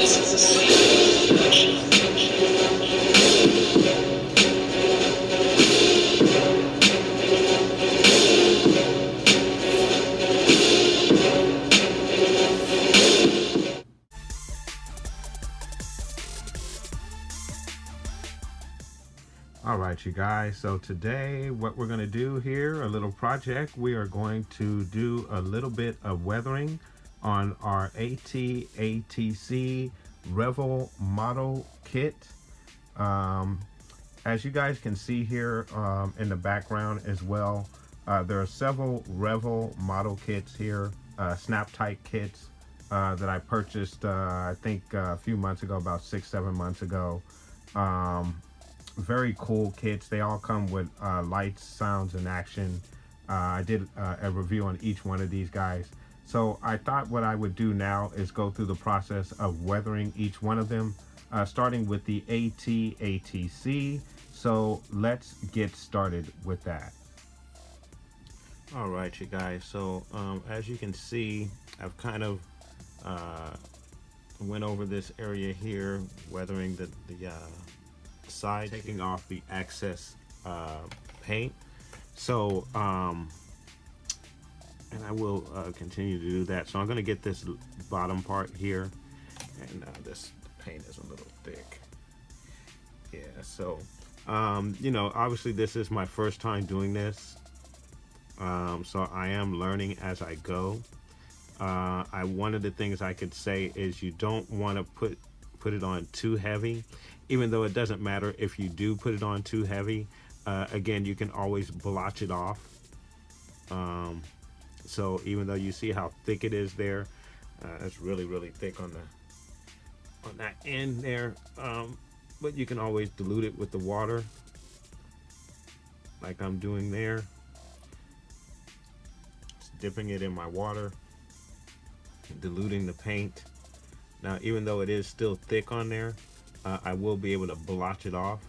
All right, you guys, so today what we're going to do here, a little project, we are going to do a little bit of weathering on our At-ATC Revel model kit. As you guys can see here in the background as well, there are several Revel model kits here, snap tight kits that I purchased I think a few months ago, about 6-7 months ago. Very cool kits. They all come with lights, sounds, and action. I did a review on each one of these guys. So I thought what I would do now is go through the process of weathering each one of them, starting with the At-ATC. So let's get started with that. All right, you guys. So as you can see, I've kind of went over this area here, weathering the side, taking off the excess paint. So and I will continue to do that. So I'm going to get this bottom part here, and this paint is a little thick. Yeah, so you know, obviously this is my first time doing this, so I am learning as I go. One of the things I could say is you don't want to put it on too heavy, even though it doesn't matter if you do put it on too heavy. Again, you can always blotch it off. So even though you see how thick it is there, it's really thick on that end there, but you can always dilute it with the water like I'm doing there. Just dipping it in my water, diluting the paint. Now, even though it is still thick on there, I will be able to blotch it off,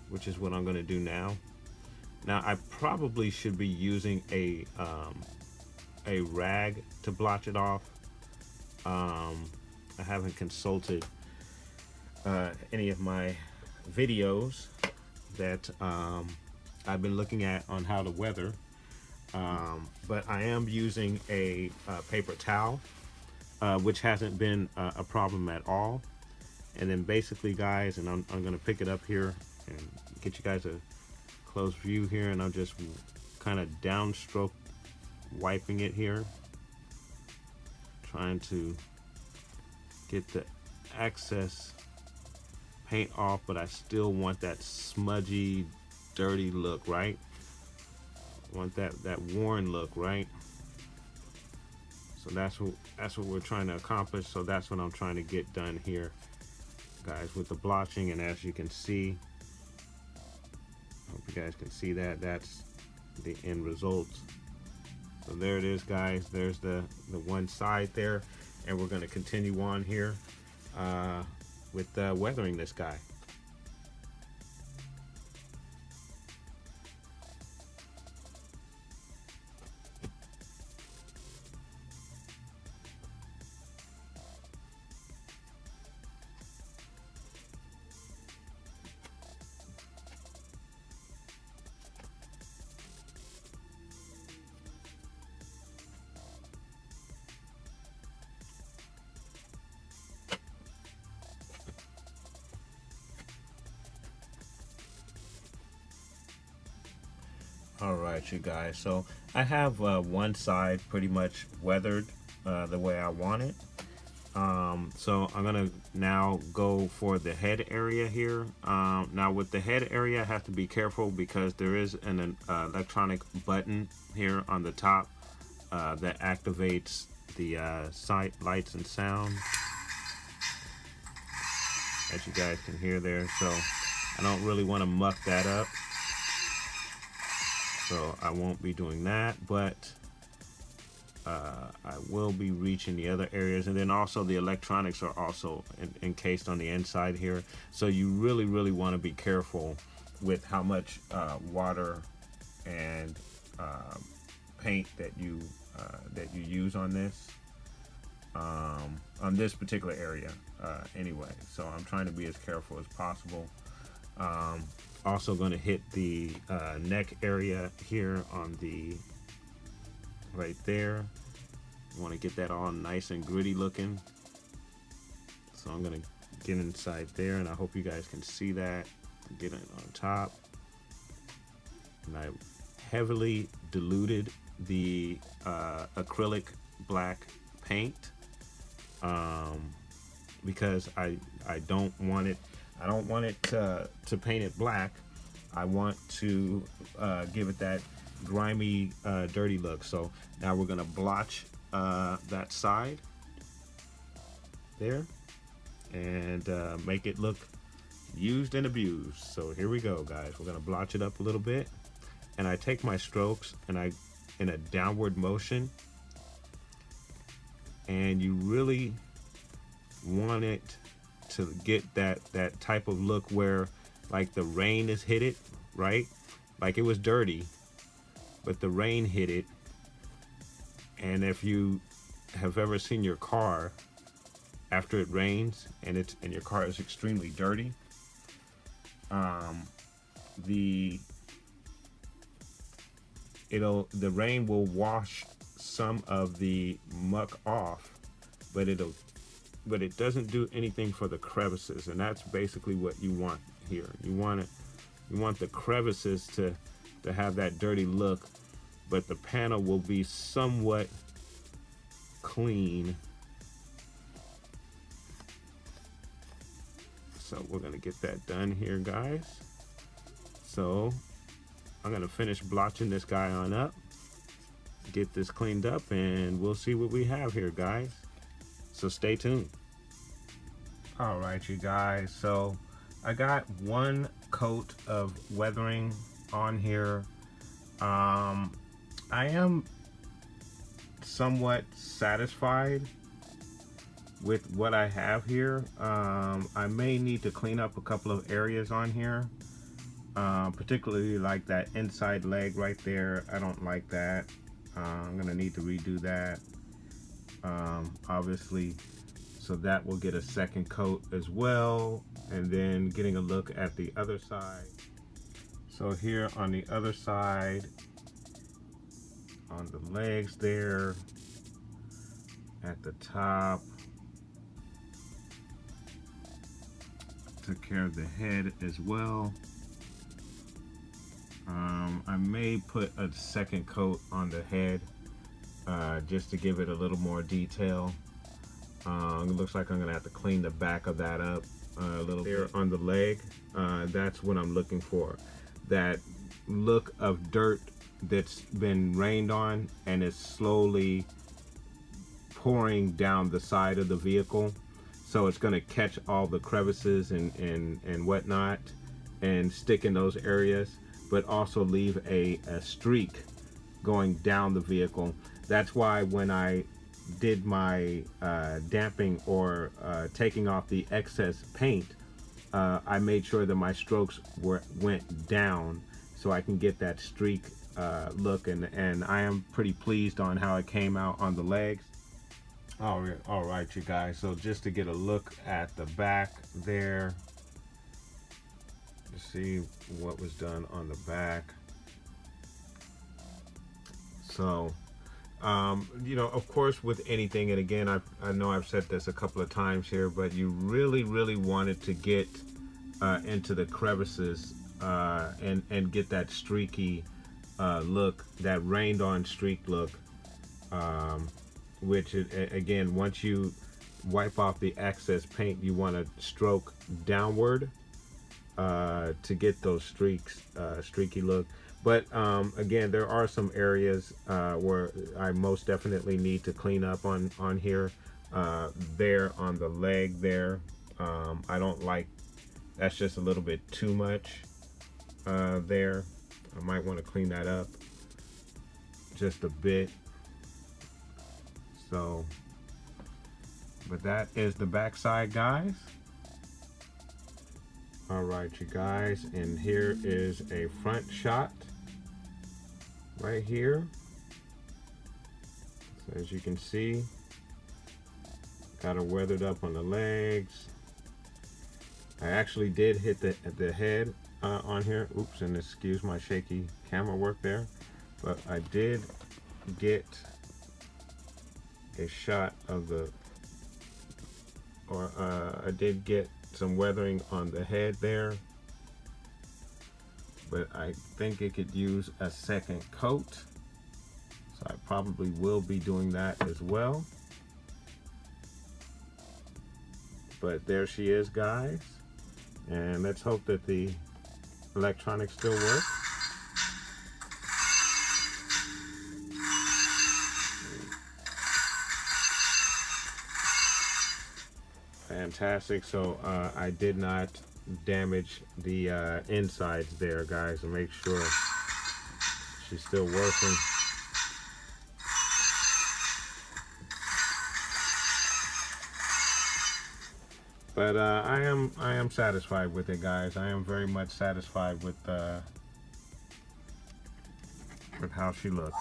which is what I'm going to do now. Now, I probably should be using a rag to blotch it off. I haven't consulted any of my videos that I've been looking at on how to weather, but I am using a paper towel, which hasn't been a problem at all. And then basically, guys, and I'm going to pick it up here and get you guys a close view here, and I'm just kind of downstroke wiping it here, trying to get the excess paint off, but I still want that smudgy, dirty look, right? I want that worn look, right? So that's what we're trying to accomplish. So that's what I'm trying to get done here, guys, with the blotching. And as you can see, I hope you guys can see that, that's the end result. So there it is, guys. There's the one side there, and we're going to continue on here with weathering this guy. All right, you guys, so I have one side pretty much weathered the way I want it. So I'm gonna now go for the head area here. Now with the head area, I have to be careful because there is an electronic button here on the top that activates the sight, lights, and sound, as you guys can hear there. So I don't really want to muck that up, so I won't be doing that, but I will be reaching the other areas. And then also the electronics are also encased on the inside here, so you really want to be careful with how much water and paint that you use on this. on this particular area anyway. So I'm trying to be as careful as possible. Also going to hit the neck area here on the right there. You want to get that all nice and gritty looking. So I'm going to get inside there, and I hope you guys can see that. Get it on top. And I heavily diluted the acrylic black paint because I don't want it to paint it black. I want to give it that grimy, dirty look. So now we're gonna blotch that side there and make it look used and abused. So here we go, guys. We're gonna blotch it up a little bit, and I take my strokes and I in a downward motion, and you really want it to get that type of look where like the rain has hit it, right? Like it was dirty, but the rain hit it. And if you have ever seen your car after it rains and your car is extremely dirty, the rain will wash some of the muck off, but it doesn't do anything for the crevices, and that's basically what you want here. You want the crevices to have that dirty look, but the panel will be somewhat clean. So we're gonna get that done here, guys. So I'm gonna finish blotching this guy on up, get this cleaned up, and we'll see what we have here, guys. So stay tuned. All right, you guys. So I got one coat of weathering on here. I am somewhat satisfied with what I have here. I may need to clean up a couple of areas on here, particularly like that inside leg right there. I don't like that. I'm gonna need to redo that, obviously, so that will get a second coat as well. And then getting a look at the other side. So here on the other side, on the legs there, at the top, took care of the head as well. I may put a second coat on the head just to give it a little more detail. It looks like I'm gonna have to clean the back of that up a little there on the leg. That's what I'm looking for, that look of dirt that's been rained on and is slowly pouring down the side of the vehicle. So it's going to catch all the crevices and whatnot and stick in those areas, but also leave a streak going down the vehicle. That's why when I did my damping or taking off the excess paint, I made sure that my strokes went down so I can get that streak look, and I am pretty pleased on how it came out on the legs. All right, you guys. So just to get a look at the back there, to see what was done on the back. So, you know, of course, with anything, and again, I know I've said this a couple of times here, but you really wanted to get into the crevices and get that streaky look, that rained on streak look, which again, once you wipe off the excess paint, you want to stroke downward to get those streaky look. But again, there are some areas where I most definitely need to clean up on here. There on the leg there, I don't like, that's just a little bit too much there. I might want to clean that up just a bit. So, but that is the backside, guys. All right, you guys, and here is a front shot right here. So as you can see, Got her weathered up on the legs. I actually did hit the head on here. Oops, and excuse my shaky camera work there. But I did get a shot of the, I did get some weathering on the head there. But I think it could use a second coat. So I probably will be doing that as well. But there she is, guys. And let's hope that the electronics still work. Fantastic. So I did not damage the insides there, guys, to make sure she's still working. But I am satisfied with it, guys. I am very much satisfied with how she looks.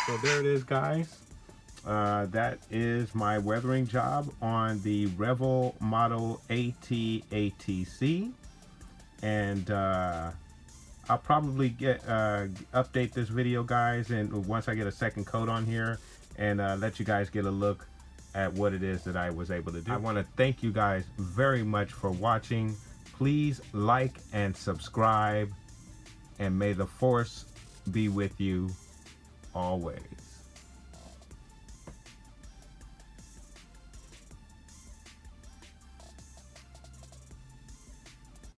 So there it is, guys. That is my weathering job on the Revel model At-ATC. And I'll probably update this video, guys, and once I get a second coat on here, and let you guys get a look at what it is that I was able to do. I want to thank you guys very much for watching. Please like and subscribe, and may the force be with you always.